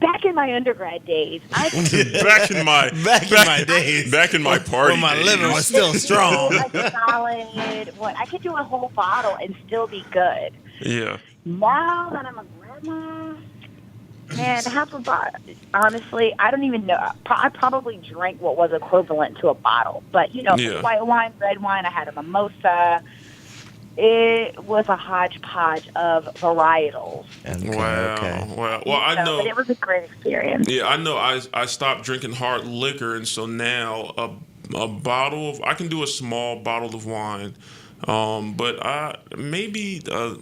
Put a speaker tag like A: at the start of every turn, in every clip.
A: back in my undergrad days, I
B: back in my
C: days.
B: Back in my party
C: when my
B: days.
C: liver was still strong.
A: a solid. What I could do a whole bottle and still be good.
B: Yeah.
A: Now that I'm a grandma, man, half a bottle. Honestly, I don't even know. I probably drank what was equivalent to a bottle. But,
B: Yeah.
A: white wine, red wine, I had a mimosa. It was a hodgepodge of varietals.
B: Wow. Well, I know.
A: But it was a great experience.
B: Yeah, I know. I stopped drinking hard liquor, and so now a bottle of I can do a small bottle of wine, but maybe a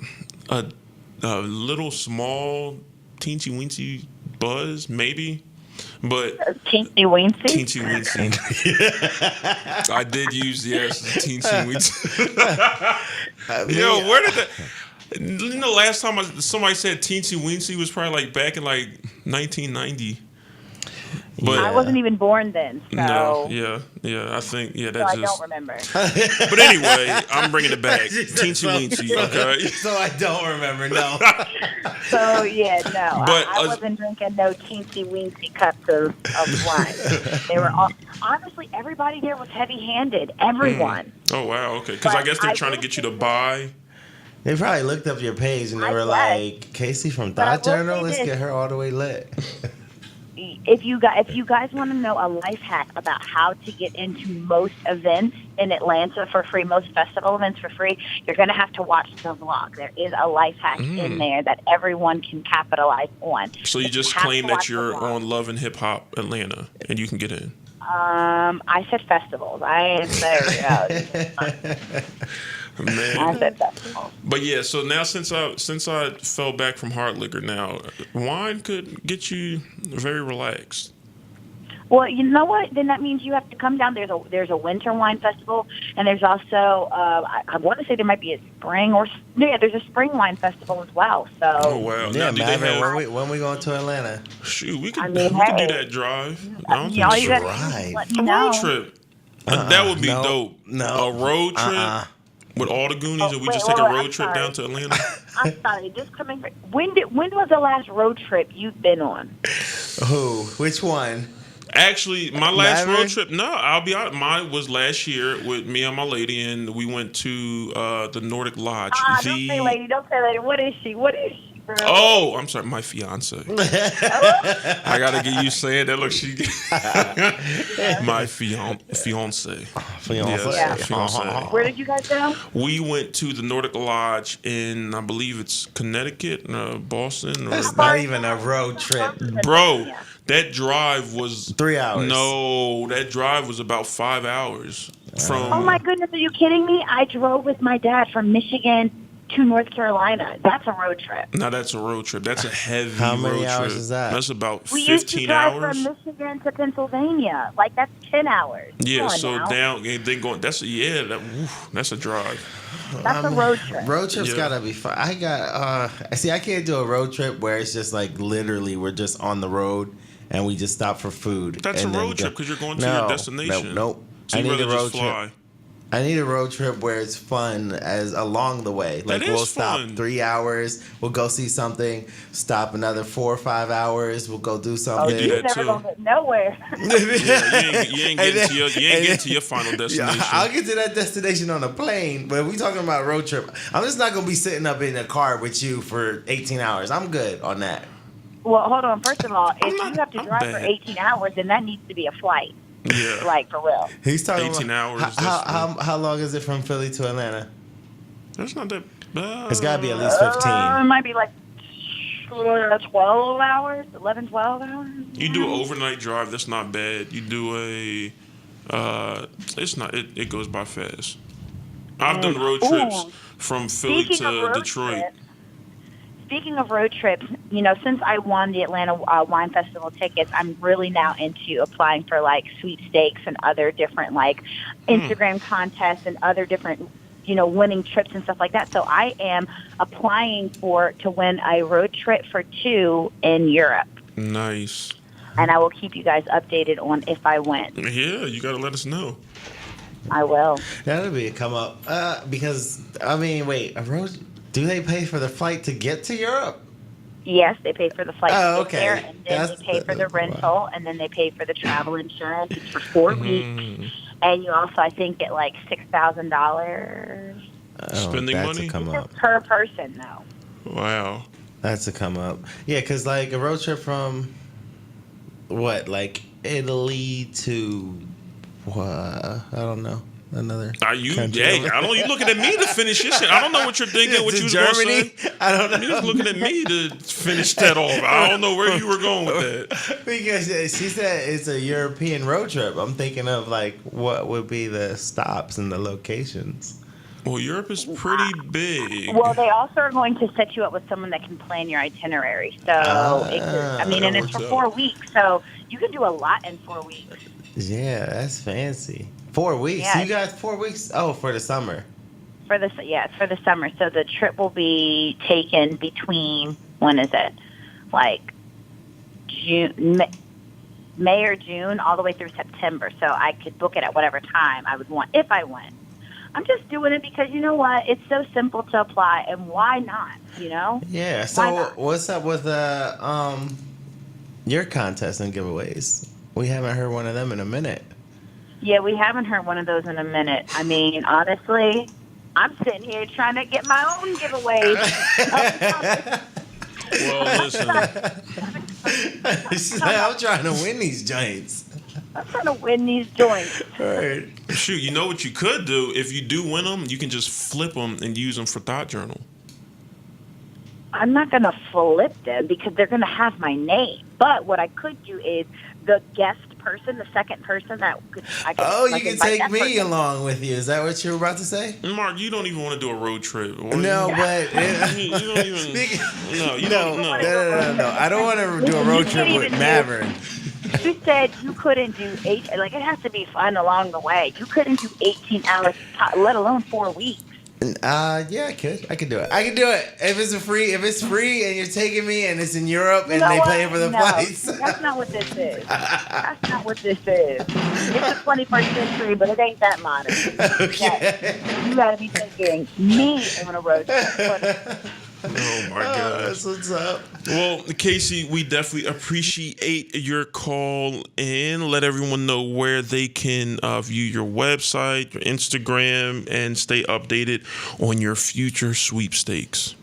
B: little small teensy weensy buzz maybe, but
A: Teensy weensy.
B: teensy weensy. I did use teensy weensy. Yo, where did that? Last time somebody said teensy weensy was probably like back in like 1990. But
A: I wasn't even born then, so
B: no, I think that's
A: I don't remember.
B: But anyway, I'm bringing it back. Teensy weensy, okay?
C: So I don't remember, no.
A: So no,
B: But,
A: I wasn't drinking no teensy weensy cups of wine. They were all honestly, everybody there was heavy-handed. Everyone.
B: Oh wow, okay. Because I
A: But
B: guess they're
A: I
B: trying to
A: will
B: get you to
A: say
B: buy.
C: They probably looked up your page and they
A: I
C: were
A: guess.
C: like, Casey from
A: But I
C: THOT
A: will
C: Journal,
A: say
C: let's
A: this.
C: get her all the way lit.
A: If you guys want to know a life hack about how to get into most events in Atlanta for free, most festival events for free, you're going to have to watch the vlog. There is a life hack in there that everyone can capitalize on.
B: So you just
A: have to
B: claim
A: watch
B: that
A: the
B: you're
A: vlog.
B: on Love and Hip Hop Atlanta, and you can get in.
A: I said festivals. I
B: Man.
A: said festivals.
B: But yeah, so now since I fell back from hard liquor, now wine could get you very relaxed.
A: Well, you know what? Then that means you have to come down. There's a winter wine festival, and there's also I want to say there might be a spring there's a spring wine festival as well. So
B: Oh wow!
C: Yeah,
B: Now, do they
C: Maverick,
B: have?
C: when we going to Atlanta?
B: Shoot, we could
A: I mean,
B: we could do
A: hey.
B: that drive. I don't
A: all
B: think
A: you
B: so.
A: got to do is let me
B: A
A: know.
B: road trip. That would be
C: no,
B: dope.
C: no.
B: A road trip with all the Goonies,
A: Oh,
B: and we
A: wait,
B: just take
A: wait,
B: a
A: I'm
B: road trip
A: sorry.
B: down to Atlanta.
A: I'm sorry. Just coming. When was the last road trip you've been on?
C: Who? Which one?
B: Actually, my last
C: Maverick?
B: road trip, no, I'll be honest, mine was last year with me and my lady, and we went to the Nordic Lodge.
A: Don't say lady. Don't say lady. What is she? What is she, bro?
B: Oh, I'm sorry, my fiance. I gotta get you saying that. Look, she, my fiance.
C: Fiance.
B: Fiance.
A: Where did you guys go?
B: We went to the Nordic Lodge in, I believe it's Connecticut, Boston.
C: That's not even a road trip.
B: Bro, that drive was
C: 3 hours.
B: No, that drive was about 5 hours. From
A: Oh my goodness, are you kidding me? I drove with my dad from Michigan to North Carolina. That's a road trip.
B: Now that's a road trip. That's a heavy
C: How many
B: road
C: hours
B: trip.
C: is that?
B: That's about
A: We used to
B: 15
A: drive
B: hours.
A: from Michigan to Pennsylvania. Like that's 10 hours.
B: Yeah,
A: Come on
B: so
A: now.
B: down and then going. That's that's a drive.
A: That's a road trip.
C: Road trips
B: Yeah.
C: gotta be fun. I can't do a road trip where it's just like literally we're just on the road and we just stop for food.
B: That's a
C: and then
B: road trip
C: go.
B: because you're going to
C: No,
B: your destination.
C: Nope.
B: So
C: I
B: you
C: need a
B: rather
C: road
B: just fly.
C: trip. I need a road trip where it's fun as along the way. Like
B: is
C: we'll stop
B: fun.
C: 3 hours, we'll go see something, stop another 4 or 5 hours, we'll go do something.
B: do
A: You're
B: that
A: never
B: too.
A: gonna get nowhere.
B: Yeah, you ain't
C: And
B: getting
C: then-
B: to your final destination.
C: Yeah, I'll get to that destination on a plane, but if we talking about road trip, I'm just not gonna be sitting up in a car with you for 18 hours. I'm good on that.
A: Well, hold on. First of all, if
B: not-
A: you have to
B: I'm
A: drive for
B: bad.
A: 18 hours, then that needs to be a flight.
B: Yeah.
A: Like for real.
C: He's talking
B: 18
C: about
B: hours,
C: How long is it from Philly to Atlanta?
B: That's not that bad.
C: It's gotta be at least 15.
A: It might be like 12 hours, 11, 12 hours.
B: You do an overnight drive. That's not bad. You do a. It's not. It goes by fast. I've done road trips
A: Ooh.
B: from Philly
A: Speaking of
B: to
A: road
B: Detroit.
A: trips, Speaking of road trips, since I won the Atlanta Wine Festival tickets, I'm really now into applying for like sweepstakes and other different like Instagram contests and other different, winning trips and stuff like that. So I am applying to win a road trip for 2 in Europe.
B: Nice.
A: And I will keep you guys updated on if I win.
B: Yeah, you gotta let us know.
A: I will.
C: That'll be a come up. Because wait, a road. Do they pay for the flight to get to Europe?
A: Yes, they pay for the flight
C: Oh,
A: to get there,
C: okay.
A: and then they pay for the rental, and then they pay for the travel insurance. It's for 4 weeks, and you also, I think, get like $6,000
B: Spending
C: that's
B: money?
C: a come up.
A: per person, though.
B: Wow.
C: That's a come up. Yeah, because like a road trip from what, like Italy to what? I don't know. Another
B: Are you?
C: country.
B: Hey, I don't. You looking at me to finish this shit? I don't know what you're thinking. What
C: To
B: you was going to
C: Germany?
B: say?
C: I don't know.
B: You was looking at me to finish that off. I don't know where you were going with that.
C: Because she said it's a European road trip. I'm thinking of like what would be the stops and the locations.
B: Well, Europe is pretty big.
A: Well, they also are going to set you up with someone that can plan your itinerary. So, and it's for
B: works
A: 4 weeks, so you can do a lot in 4 weeks.
C: Yeah, that's fancy. 4 weeks.
A: Yeah.
C: You got 4 weeks? Oh, for the summer.
A: It's for the summer. So the trip will be taken between, when is it? Like June, May or June, all the way through September. So I could book it at whatever time I would want if I went. I'm just doing it because you know what? It's so simple to apply, and why not? You know?
C: Yeah.
A: Why
C: So
A: not?
C: what's up with your contests and giveaways? We haven't heard one of them in a minute.
A: Yeah, we haven't heard one of those in a minute. I mean, honestly, I'm sitting here trying to get my own giveaways.
B: Well, listen.
C: She's like, I'm trying to win these giants.
A: I'm trying to win these joints.
C: All right.
B: Shoot, you know what you could do? If you do win them, you can just flip them and use them for Thought Journal.
A: I'm not going to flip them because they're going to have my name. But what I could do is the guest person, the second person that I could.
C: Oh,
A: like,
C: you can
A: invite
C: take
A: that
C: me
A: person.
C: along with you. Is that what you were about to say?
B: Mark, you don't even want to do a road trip. Or
C: No, but
B: you don't even. No, you don't. No.
C: No. I don't want to do a road trip with Maverick.
A: You said you couldn't do 8. Like, it has to be fun along the way. You couldn't do 18 hours, let alone 4 weeks.
C: Yeah, I could do it. I can do it if it's free and you're taking me and it's in Europe and
A: know
C: they
A: what?
C: pay for the
A: No,
C: flights.
A: That's not what this is. That's not what this is. It's the 21st century, but it ain't that modern.
C: Okay.
A: You gotta be taking me on a road trip.
B: Oh my gosh.
C: That's what's up.
B: Well, Casey, we definitely appreciate your call and let everyone know where they can view your website, your Instagram, and stay updated on your future sweepstakes.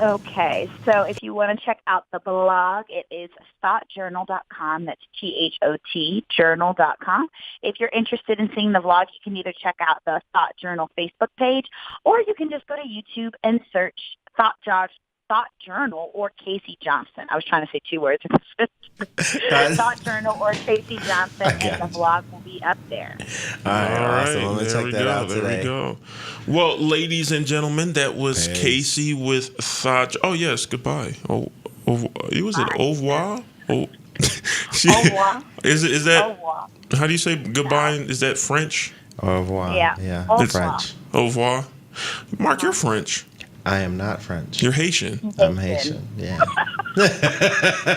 A: Okay, so if you want to check out the blog, it is thoughtjournal.com. That's THOT journal.com. If you're interested in seeing the vlog, you can either check out the Thought Journal Facebook page, or you can just go to YouTube and search Thought Journal or Casi Johnson. I was trying to say 2 words. Thought Journal or Casi Johnson, and the vlog will be up there.
C: All right, awesome. I'm gonna
B: there
C: check
B: we
C: that
B: go.
C: out
B: There
C: today.
B: we go. Well, ladies and gentlemen, that was
C: Peace.
B: Casey with Thought. Oh yes, goodbye. It was it au revoir? Oh,
A: Au revoir.
B: Is that?
A: Au revoir.
B: How do you say goodbye? Is that French?
C: Au revoir.
A: Yeah.
C: It's
A: Au revoir.
C: French.
B: Au revoir. Mark, you're French.
C: I am not French.
B: You're Haitian.
C: I'm Haitian. Yeah.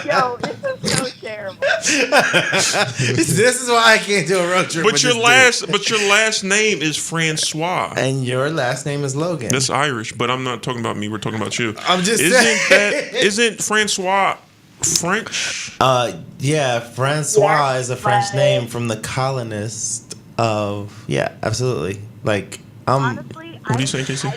A: Yo, this is so terrible.
C: This is why I can't do a road trip.
B: But
C: with
B: your
C: this
B: last name is Francois.
C: dude. And your last name is Logan.
B: That's Irish, but I'm not talking about me. We're talking about you.
C: I'm just saying.
B: Isn't Francois French?
C: Yeah, Francois
A: Yes,
C: is a French
A: but-
C: name from the colonist of. Yeah, absolutely. Like
A: Honestly,
B: What are you saying, Casey?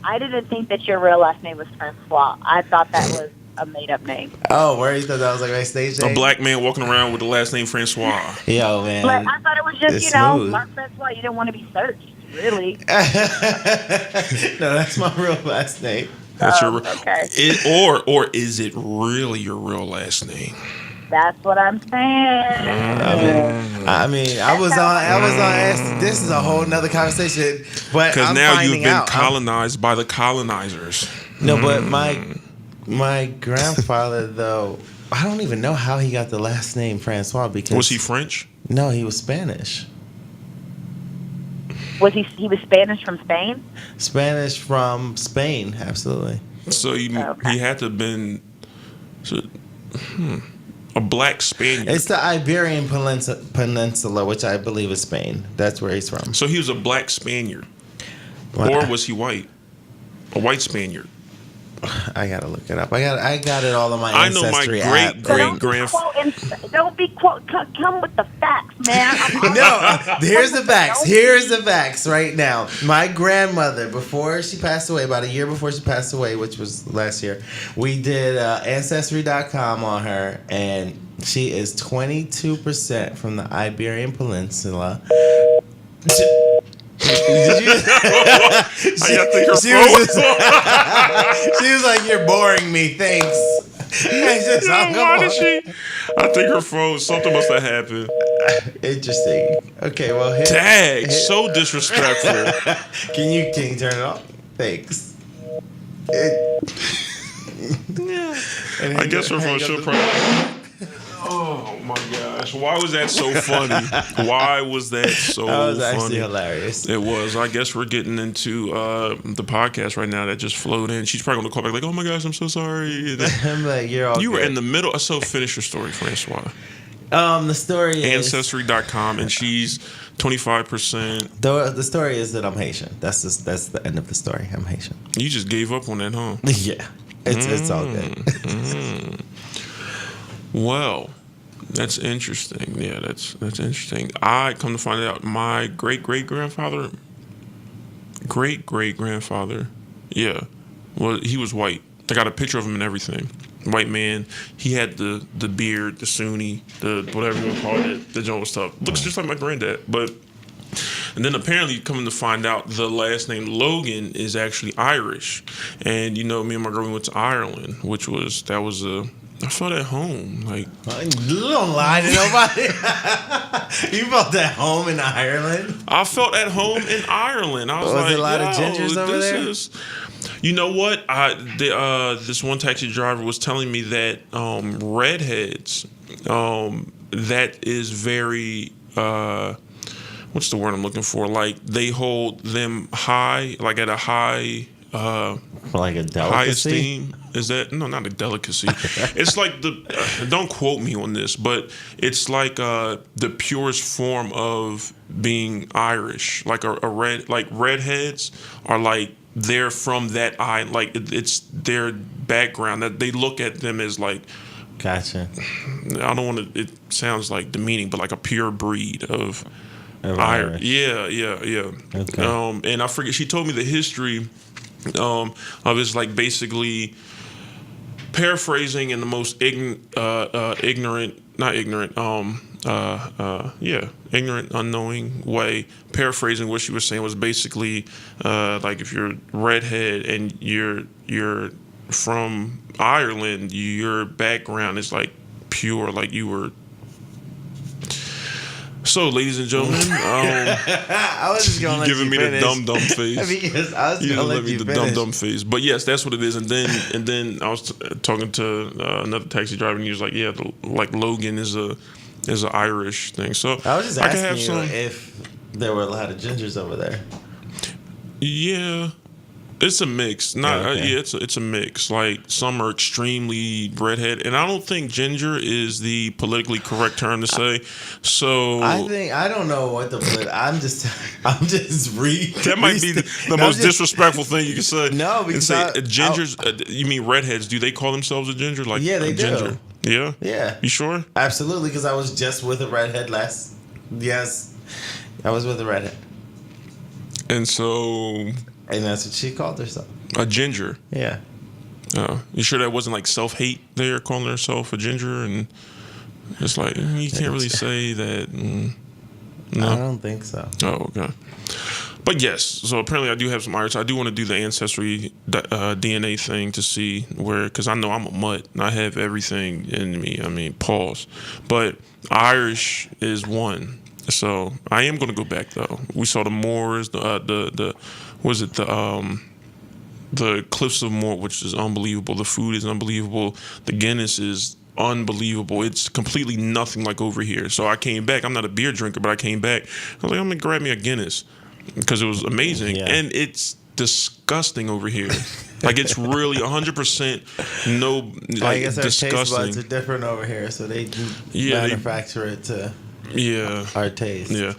A: I didn't think that your real last name was Francois. I thought that was a made-up name.
C: Oh, where you thought that was like my stage name?
B: A black man walking around with the last name Francois.
C: Yo, man.
A: But I thought it was just,
C: It's
A: you know,
C: smooth.
A: Mark Francois. You didn't want to be searched, really.
C: No, that's my real last name.
B: That's
A: Okay.
B: Or is it really your real last name?
A: That's what I'm saying.
C: I mean, I was on. This is a whole nother conversation. But
B: Because
C: I'm
B: now
C: finding
B: you've been
C: out.
B: colonized by the colonizers.
C: No, but my grandfather though, I don't even know how he got the last name Francois because
B: Was he French?
C: No, he was Spanish.
A: Was he was Spanish from Spain?
C: Spanish from Spain, absolutely.
B: So he had to have been a black Spaniard.
C: It's the Iberian Peninsula, which I believe is Spain. That's where he's from.
B: So he was a black Spaniard.
C: Well,
B: Or was he white? A white Spaniard.
C: I gotta look it up. I got it all on my
B: I know my
C: ancestry app.
B: great-great-grandfather.
A: Don't be come with the facts, man.
C: No, here's the facts. Here's the facts right now. My grandmother, before she passed away, about a year before she passed away, which was last year, we did Ancestry.com on her, and she is 22% from the Iberian Peninsula. Did you? She was like, "You're boring me. Thanks."
B: Why did she? I think her phone. Something must have happened.
C: Interesting. Okay, well,
B: So disrespectful.
C: Can you turn it off? Thanks.
B: I guess her phone should probably. Oh my gosh! Why was that so funny? Why was that so funny?
C: That was actually hilarious.
B: It was. I guess we're getting into the podcast right now that just flowed in. She's probably gonna call back like, "Oh my gosh, I'm so sorry."
C: I'm like, "You're all."
B: You
C: good.
B: were in the middle. So finish your story, Francois.
C: The story is
B: Ancestry.com, and she's 25%.
C: The story is that I'm Haitian. That's the end of the story. I'm Haitian.
B: You just gave up on that, huh?
C: Yeah, it's all good.
B: Well, that's interesting. Yeah, that's interesting. I come to find out my great-great-grandfather, yeah, well, he was white. I got a picture of him and everything. White man. He had the beard, the Sunni, the whatever you want to call it. The joint was tough. Looks just like my granddad. And then apparently, coming to find out, the last name Logan is actually Irish. And you know, me and my girl went to Ireland, I felt at home. Like,
C: you don't lie to nobody. You felt at home in Ireland.
B: I felt at home in Ireland. I was like,
C: there a lot of gingers over there?
B: You know what? This one taxi driver was telling me that redheads, that is very, what's the word I'm looking for? Like, they hold them high, like at a high,
C: like a delicacy?
B: high esteem. Is that no? Not a delicacy. It's like don't quote me on this, but it's like the purest form of being Irish. Like redheads are like they're from that like it's their background that they look at them as like.
C: Gotcha.
B: I don't want to. It sounds like demeaning, but like a pure breed of
C: Irish.
B: Yeah.
C: Okay.
B: And I forget. She told me the history. Of it's like basically paraphrasing in the most ignorant, ignorant, unknowing way. Paraphrasing what she was saying was basically like if you're redhead and you're from Ireland, your background is like pure, like you were. So, ladies and gentlemen,
C: I was just gonna let
B: giving me
C: finish.
B: the dumb face.
C: Because I was
B: You
C: gonna
B: let
C: let you
B: me the
C: finish.
B: dumb face. But yes, that's what it is. And then I was talking to another taxi driver, and he was like, "Yeah, like Logan is an Irish thing." So
C: I was just
B: I can
C: asking
B: have
C: you if there were a lot of gingers over there.
B: Yeah. It's a mix.
C: Okay.
B: It's a mix. Like some are extremely redhead, and I don't think ginger is the politically correct term to say. So
C: I don't know what I'm just reading.
B: that might be the most disrespectful thing you can say.
C: No, because
B: and say gingers. You mean redheads? Do they call themselves a ginger? Like
C: Yeah, they
B: a
C: do.
B: ginger? Yeah.
C: Yeah.
B: You sure?
C: Absolutely, because I was just with a redhead last. Yes, I was with a redhead,
B: And so
C: and that's what she called herself.
B: a ginger.
C: Yeah.
B: You sure that wasn't like self-hate there, calling herself a ginger? And it's like, you can't really say that. No.
C: I don't think so.
B: Oh, okay. But yes, so apparently I do have some Irish. I do want to do the ancestry DNA thing to see where, because I know I'm a mutt and I have everything in me. I mean, pause. But Irish is one. So I am going to go back though. We saw the Moors, the Cliffs of Moher, which is unbelievable. The food is unbelievable. The Guinness is unbelievable. It's completely nothing like over here. So I came back. I'm not a beer drinker, but I came back. I was like, I'm gonna grab me a Guinness because it was amazing,
C: Yeah.
B: and it's disgusting over here. Like it's really 100% no, like
C: I guess our taste
B: disgusting.
C: buds are different over here, so they
B: Yeah,
C: manufacture it to
B: Yeah.
C: our taste.
B: Yeah.